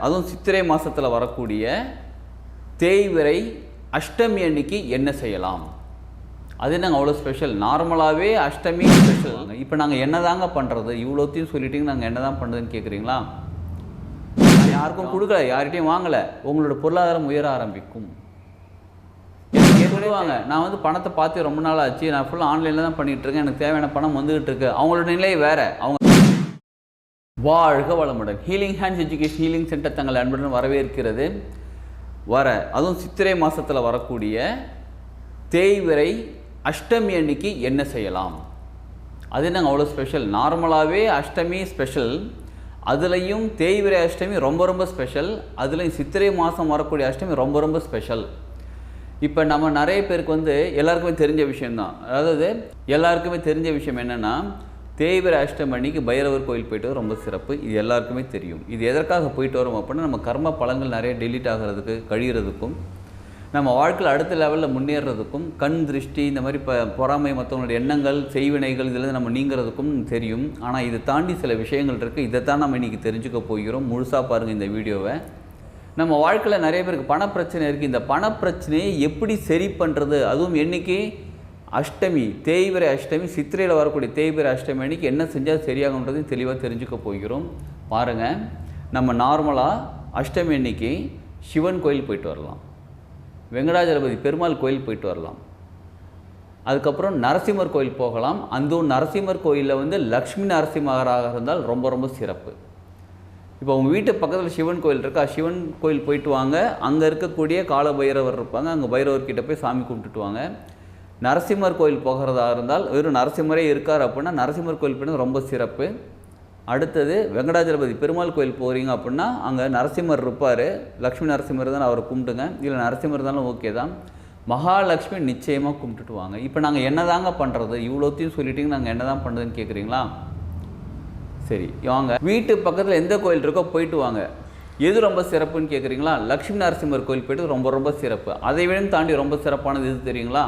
அதுவும் சித்திரை மாதத்தில் வரக்கூடிய தேய்பிறை அஷ்டமி அன்னைக்கு என்ன செய்யலாம்? அது நாங்கள் அவ்வளோ ஸ்பெஷல். நார்மலாகவே அஷ்டமி ஸ்பெஷல். இப்போ நாங்கள் என்ன தாங்க பண்ணுறது? இவ்வளோத்தையும் சொல்லிட்டீங்க, நாங்கள் என்ன தான் பண்ணுறதுன்னு கேட்குறீங்களா? யாருக்கும் கொடுக்கல, யார்கிட்டையும் வாங்கலை. உங்களோட பொருளாதாரம் உயர ஆரம்பிக்கும். சொல்லுவாங்க, நான் வந்து பணத்தை பார்த்து ரொம்ப நாள் ஆச்சு, நான் ஃபுல்லாக ஆன்லைனில் தான் பண்ணிகிட்டு இருக்கேன், எனக்கு தேவையான பணம் வந்துகிட்டு இருக்கு. அவங்களோட நிலை வேறு. அவங்க வாழ்க வளமுடன். Healing hands education healing centre தங்கள் அன்புடன் வரவேற்கிறது. அதுவும் சித்திரை மாதத்தில் வரக்கூடிய தேய்பிறை அஷ்டமி அன்னைக்கு என்ன செய்யலாம்? அது நாங்கள் அவ்வளோ ஸ்பெஷல். நார்மலாகவே அஷ்டமி ஸ்பெஷல், அதுலேயும் தேய்பிறை அஷ்டமி ரொம்ப ரொம்ப ஸ்பெஷல், அதுலேயும் சித்திரை மாதம் வரக்கூடிய அஷ்டமி ரொம்ப ரொம்ப ஸ்பெஷல். இப்போ நம்ம நிறைய பேருக்கு வந்து எல்லாருக்குமே தெரிஞ்ச விஷயந்தான். அதாவது எல்லாருக்குமே தெரிஞ்ச விஷயம் என்னென்னா, தேய்பிறை அஷ்டமி அன்னைக்கு பைரவர் கோயில் போயிட்டு ரொம்ப சிறப்பு. இது எல்லாருக்குமே தெரியும். இது எதற்காக போயிட்டு வரோம் அப்படின்னா, நம்ம கர்ம பலங்கள் நிறைய டெலீட் ஆகிறதுக்கு, கழிகிறதுக்கும், நம்ம வாழ்க்கையில் அடுத்த லெவலில் முன்னேறதுக்கும், கண் திருஷ்டி இந்த மாதிரி பொறாமை, மற்றவங்களுடைய எண்ணங்கள், செய்வினைகள் இதில் நம்ம நீங்கிறதுக்கும் தெரியும். ஆனால் இதை தாண்டி சில விஷயங்கள் இருக்குது. இதைத்தான் நம்ம இன்றைக்கி தெரிஞ்சுக்க போகிறோம். முழுசாக பாருங்கள் இந்த வீடியோவை. நம்ம வாழ்க்கையில் நிறைய பேருக்கு பணப்பிரச்சனை இருக்குது. இந்த பணப்பிரச்சனையை எப்படி சரி பண்ணுறது? அதுவும் என்றைக்கு? அஷ்டமி, தேய்பிறை அஷ்டமி, சித்திரையில் வரக்கூடிய தேய்பிறை அஷ்டமி அன்றைக்கி என்ன செஞ்சால் சரியாகுன்றதையும் தெளிவாக தெரிஞ்சுக்க போகிறோம். பாருங்கள், நம்ம நார்மலாக அஷ்டமி அன்னைக்கு சிவன் கோயில் போயிட்டு வரலாம், வெங்கடாஜலபதி பெருமாள் கோயில் போயிட்டு வரலாம், அதுக்கப்புறம் நரசிம்மர் கோயில் போகலாம். அந்த நரசிம்மர் கோயிலில் வந்து லக்ஷ்மி நரசிம்மராக இருந்தால் ரொம்ப ரொம்ப சிறப்பு. இப்போ உங்கள் வீட்டு பக்கத்தில் சிவன் கோயில் இருக்கா, சிவன் கோயில் போயிட்டு வாங்க. அங்கே இருக்கக்கூடிய கால பைரவர் இருப்பாங்க, அங்கே பைரவர்கிட்ட போய் சாமி கும்பிட்டுட்டு வாங்க. நரசிம்மர் கோயில் போகிறதா இருந்தால், வெறும் நரசிம்மரே இருக்கார் அப்படின்னா நரசிம்மர் கோயில் போய் ரொம்ப சிறப்பு. அடுத்தது வெங்கடாஜலபதி பெருமாள் கோயில் போகிறீங்க அப்படின்னா அங்கே நரசிம்மர் இருப்பார், லக்ஷ்மி நரசிம்மர் தான், அவரை கும்பிட்டுங்க. இல்லை நரசிம்மர் இருந்தாலும் ஓகே தான். மகாலட்சுமி நிச்சயமாக கும்பிட்டுட்டு வாங்க. இப்போ நாங்கள் என்ன தாங்க பண்ணுறது? இவ்வளோத்தையும் சொல்லிட்டீங்க, நாங்கள் என்ன தான் பண்ணுறதுன்னு கேட்குறீங்களா? சரி வாங்க, வீட்டு பக்கத்தில் எந்த கோயில் இருக்கோ போயிட்டு வாங்க. எது ரொம்ப சிறப்புன்னு கேட்குறீங்களா? லக்ஷ்மி நரசிம்மர் கோயில் போய்ட்டு ரொம்ப ரொம்ப சிறப்பு. அதை விட தாண்டி ரொம்ப சிறப்பானது எது தெரியுங்களா?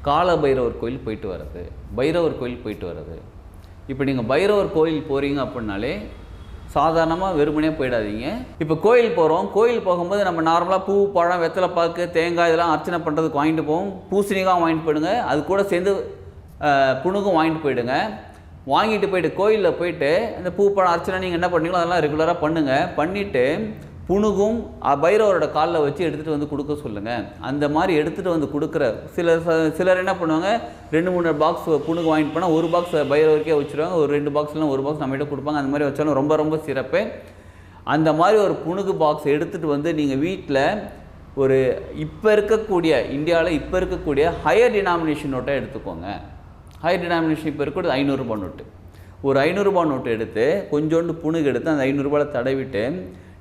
கால பைரவர் கோயில் போயிட்டு வர்றது, பைரவர் கோயில் போயிட்டு வர்றது. இப்போ நீங்கள் பைரவர் கோயில் போகிறீங்க அப்படின்னாலே சாதாரணமாக வெறுமனே போயிடாதீங்க. இப்போ கோயில் போகிறோம், கோயில் போகும்போது நம்ம நார்மலாக பூ, பழம், வெத்தலை பாக்கு, தேங்காய் இதெல்லாம் அர்ச்சனை பண்ணுறதுக்கு வாங்கிட்டு போவோம். பூசணிக்காய் வாங்கிட்டு போயிடுங்க, அது கூட சேர்ந்து புணுகும் வாங்கிட்டு போயிடுங்க. வாங்கிட்டு போயிட்டு கோயிலில் போயிட்டு அந்த பூ, பழம் அர்ச்சனை நீங்கள் என்ன பண்ணீங்களோ அதெல்லாம் ரெகுலராக பண்ணுங்கள். பண்ணிவிட்டு புணுகும் பைரவரோட காலில் வச்சு எடுத்துகிட்டு வந்து கொடுக்க சொல்லுங்கள். அந்த மாதிரி எடுத்துகிட்டு வந்து கொடுக்குற சிலர் என்ன பண்ணுவாங்க, 2-3 பாக்ஸ் புணுகு வாங்கிட்டு போனால் ஒரு பாக்ஸ் பைரவருக்கே வச்சுருவாங்க, ஒரு 2 பாக்ஸ்லாம் ஒரு பாக்ஸ் நம்மகிட்ட கொடுப்பாங்க. அந்த மாதிரி வச்சாலும் ரொம்ப ரொம்ப சிறப்பு. அந்த மாதிரி ஒரு புணுகு பாக்ஸ் எடுத்துகிட்டு வந்து நீங்கள் வீட்டில் ஒரு இப்போ இருக்கக்கூடிய இந்தியாவில் இப்போ இருக்கக்கூடிய ஹையர் டினாமினேஷன் நோட்டை எடுத்துக்கோங்க. ஹையர் டினாமினேஷன் இப்போ இருக்கக்கூடிய 500 ரூபா நோட்டு. ஒரு 500 ரூபா நோட்டு எடுத்து கொஞ்சோண்டு புணுகு எடுத்து அந்த 500 ரூபாயில் தடவிட்டு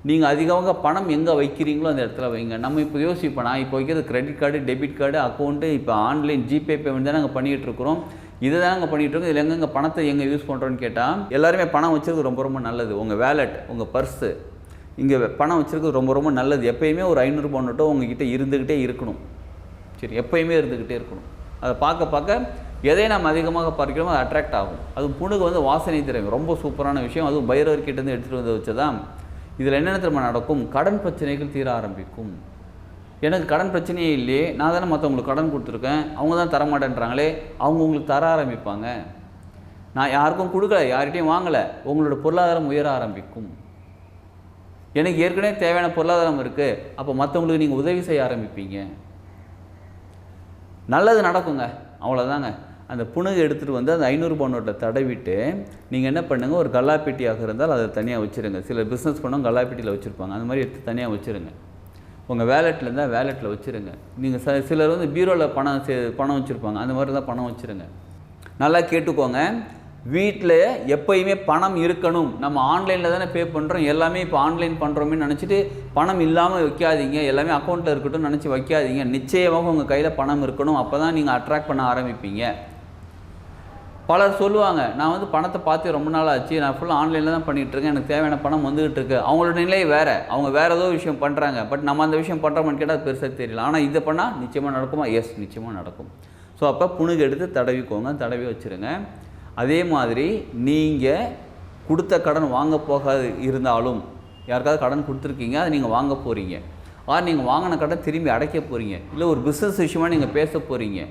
நீங்கள் அதிகமாக பணம் எங்கே வைக்கிறீங்களோ அந்த இடத்துல வைங்க. நம்ம இப்போ யோசிப்போம், நான் இப்போ வைக்கிறது credit card, debit card, account, இப்போ ஆன்லைன் ஜிபே பேமெண்ட் தான் நாங்கள் பண்ணிகிட்டு இருக்கிறோம். இதை தான் நாங்கள் பண்ணிகிட்டு இருக்கோம். இதில் எங்கே பணத்தை எங்கே யூஸ் பண்ணுறோன்னு கேட்டால், எல்லாருமே பணம் வச்சுருக்கு ரொம்ப ரொம்ப நல்லது. உங்கள் வேலெட், உங்கள் பர்ஸு, இங்கே பணம் வச்சுருக்கு ரொம்ப ரொம்ப நல்லது. எப்போயுமே ஒரு 500 ரூபா நோட்டோ உங்ககிட்ட இருந்துக்கிட்டே இருக்கணும். சரி, எப்போயுமே இருந்துக்கிட்டே இருக்கணும். அதை பார்க்க பார்க்க எதை நம்ம அதிகமாக பார்க்கிறோமோ அது அட்ராக்ட் ஆகும். அதுவும் புணுகு வந்து வாசனை திறமை ரொம்ப சூப்பரான விஷயம். அதுவும் பைரவர்கிட்டேருந்து எடுத்துகிட்டு வந்து வச்சதான். இதில் என்னென்ன திரும்ப நடக்கும்? கடன் பிரச்சனைகள் தீர ஆரம்பிக்கும். எனக்கு கடன் பிரச்சனையே இல்லையே, நான் தானே மற்றவங்களுக்கு கடன் கொடுத்துருக்கேன், அவங்க தான் தரமாட்டேன்றாங்களே, அவங்க உங்களுக்கு தர ஆரம்பிப்பாங்க. நான் யாருக்கும் கொடுக்கல, யார்கிட்டையும் வாங்கலை. உங்களோட பொருளாதாரம் உயர ஆரம்பிக்கும். எனக்கு ஏற்கனவே தேவையான பொருளாதாரம் இருக்குது, அப்போ மற்றவங்களுக்கு நீங்கள் உதவி செய்ய ஆரம்பிப்பீங்க. நல்லது நடக்குங்க, அவ்வளோதாங்க. அந்த புணுகு எடுத்துகிட்டு வந்து அந்த 500 ரூபா நோட்டை தடவிட்டு நீங்கள் என்ன பண்ணுங்கள், ஒரு கல்லாப்பெட்டியாக இருந்தால் அதை தனியாக வச்சுருங்க. சில பிஸ்னஸ் பண்ணவங்க கல்லாப்பெட்டியில் வச்சுருப்பாங்க, அந்த மாதிரி எடுத்து தனியாக வச்சுருங்க. உங்கள் வேலெட்டில் இருந்தால் வேலெட்டில் வச்சுருங்க. நீங்கள் சிலர் வந்து பீரோவில் பணம் வச்சுருப்பாங்க, அந்த மாதிரி தான் பணம் வச்சுருங்க. நல்லா கேட்டுக்கோங்க, வீட்டில் எப்போயுமே பணம் இருக்கணும். நம்ம ஆன்லைனில் தானே பே பண்ணுறோம், எல்லாமே இப்போ ஆன்லைன் பண்ணுறோமே நினச்சிட்டு பணம் இல்லாமல் வைக்காதீங்க. எல்லாமே அக்கௌண்ட்டில் இருக்கட்டும் நினச்சி வைக்காதீங்க. நிச்சயமாக உங்கள் கையில் பணம் இருக்கணும். அப்போ தான் நீங்கள் அட்ராக்ட் பண்ண ஆரம்பிப்பீங்க. பலர் சொல்லுவாங்க, நான் வந்து பணத்தை பார்த்து ரொம்ப நாள் ஆச்சு, நான் ஃபுல்லாக ஆன்லைனில் தான் பண்ணிகிட்ருக்கேன், எனக்கு தேவையான பணம் வந்துகிட்டு இருக்கு. அவங்களோட நிலை வேறு, அவங்க வேறு ஏதோ விஷயம் பண்ணுறாங்க. பட் நம்ம அந்த விஷயம் பண்ணுறோம்னு கேட்டால் அது பெருசாக தெரியல. ஆனால் இதை பண்ணால் நிச்சயமாக நடக்குமா? எஸ், நிச்சயமாக நடக்கும். ஸோ அப்போ புணுகு எடுத்து தடவிக்கோங்க, தடவி வச்சுருங்க. அதே மாதிரி நீங்கள் கொடுத்த கடன் வாங்க போக இருந்தாலும் யாருக்காவது கடன் கொடுத்துருக்கீங்க, அதை நீங்கள் வாங்க போகிறீங்க. நீங்கள் வாங்கின கடன் திரும்பி அடைக்க போகிறீங்க. இல்லை ஒரு பிஸ்னஸ் விஷயமாக நீங்கள் பேச போகிறீங்க.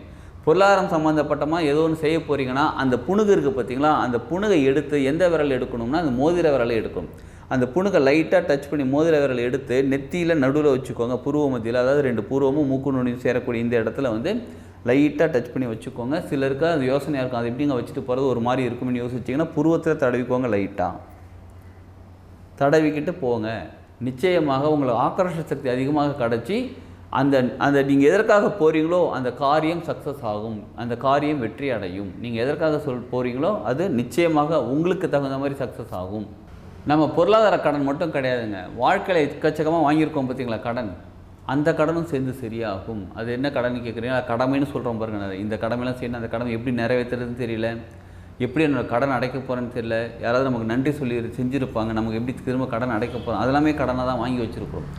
பொருளாதாரம் சம்மந்தப்பட்டமாக ஏதோ ஒன்று செய்ய போகிறீங்கன்னா அந்த புணுகு இருக்குது பார்த்தீங்களா, அந்த புணுகை எடுத்து எந்த விரல் எடுக்கணும்னா அந்த மோதிர விரலை எடுக்கணும். அந்த புணுகை லைட்டாக டச் பண்ணி மோதிர விரல் எடுத்து நெத்தியில் நடுவில் வச்சுக்கோங்க, புருவ மத்தியில். அதாவது 2 புருவமும் மூக்கு நுனியும் சேரக்கூடிய இந்த இடத்துல வந்து லைட்டாக டச் பண்ணி வச்சுக்கோங்க. சிலருக்கு அது யோசனையாக இருக்கும், அது எப்படிங்க வச்சுட்டு போகிறது ஒரு மாதிரி இருக்கும்னு யோசிச்சிங்கன்னா புருவத்தில் தடவிக்கோங்க. லைட்டாக தடவிக்கிட்டு போங்க. நிச்சயமாக உங்களுக்கு ஆக்கர்ஷ சக்தி அதிகமாக கிடச்சி அந்த நீங்கள் எதற்காக போகிறீங்களோ அந்த காரியம் சக்ஸஸ் ஆகும், அந்த காரியம் வெற்றி அடையும். நீங்கள் எதற்காக போகிறீங்களோ அது நிச்சயமாக உங்களுக்கு தகுந்த மாதிரி சக்ஸஸ் ஆகும். நம்ம பொருளாதார கடன் மட்டும் கிடையாதுங்க, வாழ்க்கையில் எக்கச்சக்கமாக வாங்கியிருக்கோம் பார்த்தீங்களா கடன், அந்த கடனும் சேர்ந்து சரியாகும். அது என்ன கடன் கேட்குறீங்களா, கடமைன்னு சொல்கிறோம் பாருங்க. இந்த கடமையெல்லாம் செய்யணும், அந்த கடமை எப்படி நிறைவேற்றுறதுன்னு தெரியல, எப்படி என்னோடய கடன் அடைக்க போகிறேன்னு தெரியல, யாராவது நமக்கு நன்றி சொல்லி செஞ்சுருப்பாங்க, நமக்கு எப்படி திரும்ப கடன் அடைக்க போகிறோம், அதெல்லாமே கடனை தான் வாங்கி வச்சுருக்கிறோம்.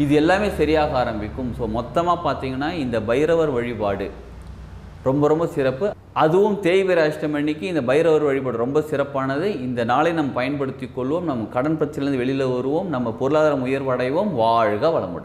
இது எல்லாமே சரியாக ஆரம்பிக்கும். ஸோ மொத்தமாக பார்த்தீங்கன்னா இந்த பைரவர் வழிபாடு ரொம்ப ரொம்ப சிறப்பு. அதுவும் தேய்பிறை அஷ்டமி அன்னைக்கு இந்த பைரவர் வழிபாடு ரொம்ப சிறப்பானது. இந்த நாளை நம்ம பயன்படுத்தி கொள்வோம். நம்ம கடன் பிரச்சனையிலேருந்து வெளியில் வருவோம். நம்ம பொருளாதாரம் உயர்வடைவோம். வாழ்க வளமுடன்.